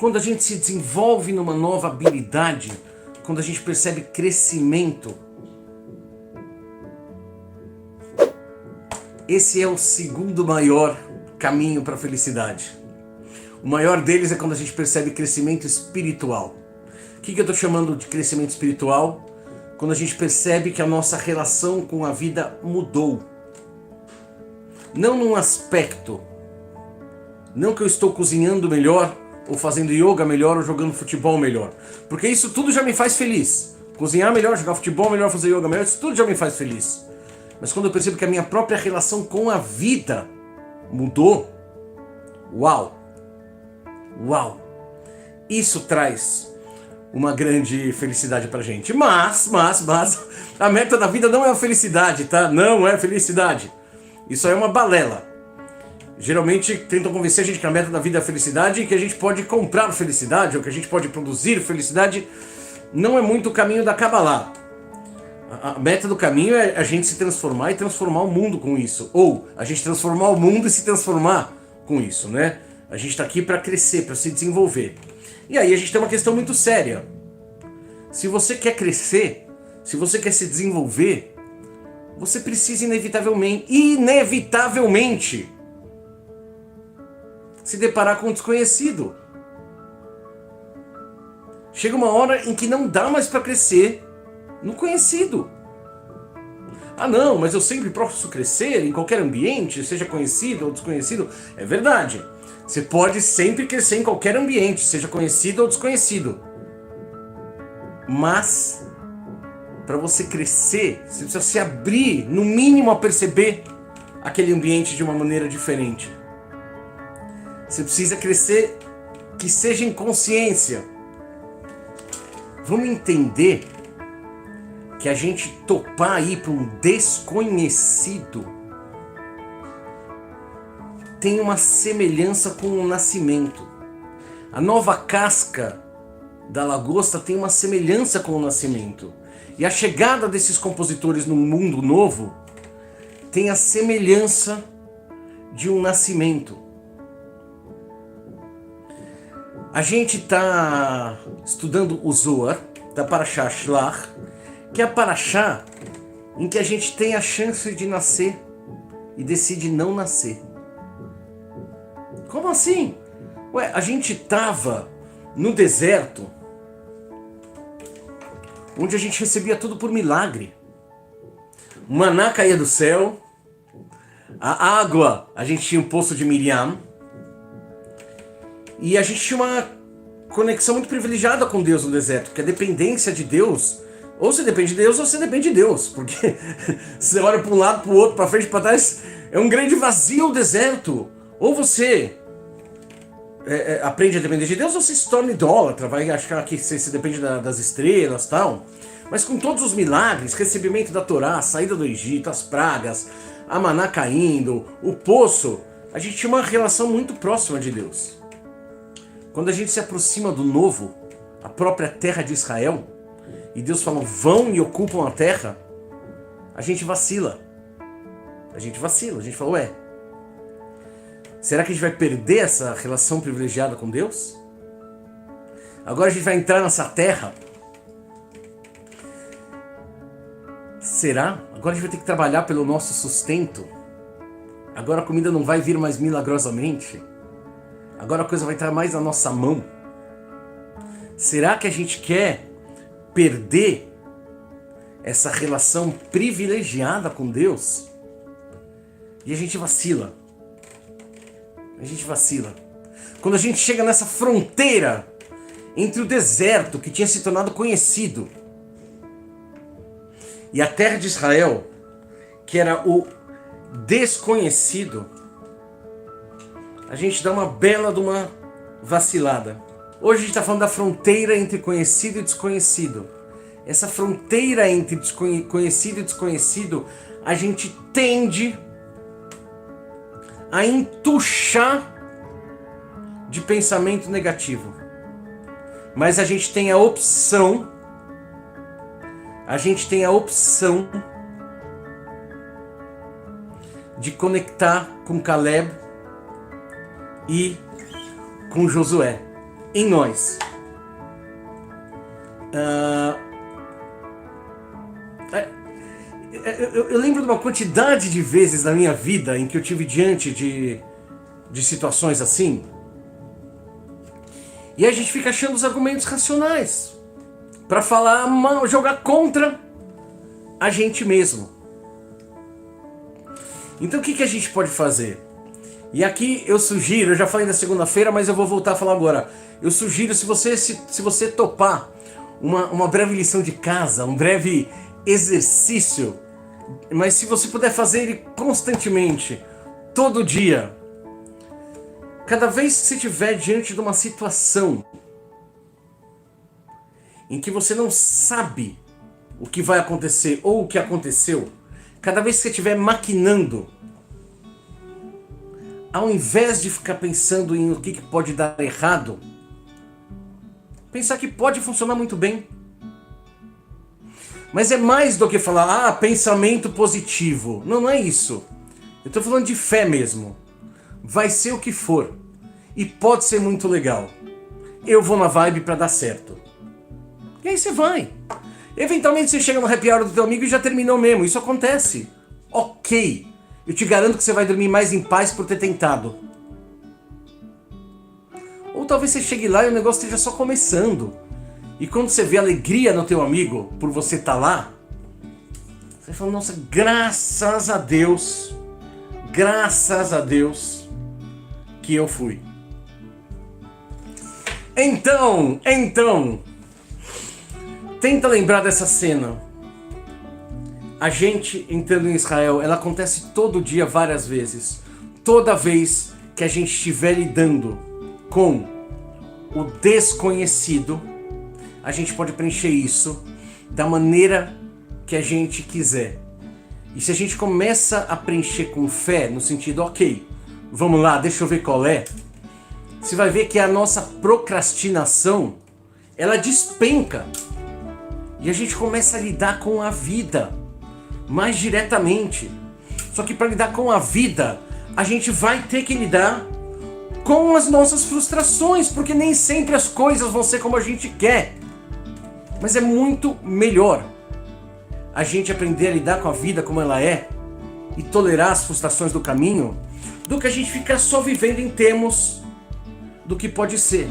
quando a gente se desenvolve numa nova habilidade, quando a gente percebe crescimento, esse é o segundo maior caminho para a felicidade. O maior deles é quando a gente percebe crescimento espiritual. O que eu estou chamando de crescimento espiritual? Quando a gente percebe que a nossa relação com a vida mudou. Não num aspecto, não que eu estou cozinhando melhor, ou fazendo yoga melhor, ou jogando futebol melhor. Porque isso tudo já me faz feliz. Cozinhar melhor, jogar futebol melhor, fazer yoga melhor, isso tudo já me faz feliz. Mas quando eu percebo que a minha própria relação com a vida mudou, uau! Uau! Isso traz uma grande felicidade pra gente. Mas, a meta da vida não é a felicidade, tá? Não é felicidade. Isso aí é uma balela. Geralmente tentam convencer a gente que a meta da vida é a felicidade e que a gente pode comprar felicidade, ou que a gente pode produzir felicidade. Não é muito o caminho da Kabbalah. A meta do caminho é a gente se transformar e transformar o mundo com isso. Ou a gente transformar o mundo e se transformar com isso, né? A gente está aqui para crescer, para se desenvolver. E aí a gente tem uma questão muito séria. Se você quer crescer, se você quer se desenvolver, você precisa inevitavelmente se deparar com o desconhecido. Chega uma hora em que não dá mais para crescer no conhecido. Ah não, mas eu sempre posso crescer em qualquer ambiente, seja conhecido ou desconhecido. É verdade. Você pode sempre crescer em qualquer ambiente, seja conhecido ou desconhecido. Mas, para você crescer, você precisa se abrir, no mínimo, a perceber aquele ambiente de uma maneira diferente. Você precisa crescer que seja em consciência. Vamos entender que a gente topar ir para um desconhecido tem uma semelhança com o nascimento. A nova casca da lagosta tem uma semelhança com o nascimento. E a chegada desses compositores no mundo novo tem a semelhança de um nascimento. A gente está estudando o Zohar, da Parashá Shlach, que é a Parashá em que a gente tem a chance de nascer e decide não nascer. Como assim? Ué, a gente estava no deserto, onde a gente recebia tudo por milagre. O maná caía do céu, a água, a gente tinha um poço de Miriam, e a gente tinha uma conexão muito privilegiada com Deus no deserto, porque a dependência de Deus, ou você depende de Deus ou você depende de Deus, porque você olha para um lado, para o outro, para frente, para trás, é um grande vazio o deserto. Ou você aprende a depender de Deus ou você se torna idólatra, vai achar que você depende das estrelas e tal. Mas com todos os milagres, recebimento da Torá, saída do Egito, as pragas, a maná caindo, o poço, a gente tinha uma relação muito próxima de Deus. Quando a gente se aproxima do novo, a própria terra de Israel, e Deus fala, vão e ocupam a terra, a gente vacila. A gente fala, ué, será que a gente vai perder essa relação privilegiada com Deus? Agora a gente vai entrar nessa terra. Será? Agora a gente vai ter que trabalhar pelo nosso sustento. Agora a comida não vai vir mais milagrosamente. Agora a coisa vai estar mais na nossa mão. Será que a gente quer perder essa relação privilegiada com Deus? E a gente vacila. Quando a gente chega nessa fronteira entre o deserto, que tinha se tornado conhecido, e a terra de Israel, que era o desconhecido, a gente dá uma bela de uma vacilada. Hoje a gente está falando da fronteira entre conhecido e desconhecido. Essa fronteira entre conhecido e desconhecido, a gente tende a entuchar de pensamento negativo. Mas a gente tem a opção de conectar com Caleb e com Josué. em nós. Eu lembro de uma quantidade de vezes na minha vida em que eu tive diante de situações assim, e a gente fica achando os argumentos racionais para falar, jogar contra a gente mesmo. Então o que a gente pode fazer? E aqui eu sugiro, eu já falei na segunda-feira, mas eu vou voltar a falar agora. Eu sugiro, se você topar uma breve lição de casa, um breve exercício, mas se você puder fazer ele constantemente, todo dia, cada vez que você estiver diante de uma situação em que você não sabe o que vai acontecer ou o que aconteceu, cada vez que você estiver maquinando, ao invés de ficar pensando em o que pode dar errado, pensar que pode funcionar muito bem. Mas é mais do que falar, pensamento positivo. Não é isso. Eu estou falando de fé mesmo. Vai ser o que for. E pode ser muito legal. Eu vou na vibe para dar certo. E aí você vai. Eventualmente você chega no happy hour do teu amigo e já terminou mesmo. Isso acontece. Ok. Eu te garanto que você vai dormir mais em paz por ter tentado. Ou talvez você chegue lá e o negócio esteja só começando. E quando você vê alegria no teu amigo por você estar lá, você fala, nossa, graças a Deus que eu fui. Então, tenta lembrar dessa cena. A gente entrando em Israel, ela acontece todo dia, várias vezes. Toda vez que a gente estiver lidando com o desconhecido, a gente pode preencher isso da maneira que a gente quiser. E se a gente começa a preencher com fé, no sentido, ok, vamos lá, deixa eu ver qual é, você vai ver que a nossa procrastinação, ela despenca. E a gente começa a lidar com a vida mais diretamente. Só que para lidar com a vida, a gente vai ter que lidar com as nossas frustrações, porque nem sempre as coisas vão ser como a gente quer. Mas é muito melhor a gente aprender a lidar com a vida como ela é e tolerar as frustrações do caminho, do que a gente ficar só vivendo em termos do que pode ser.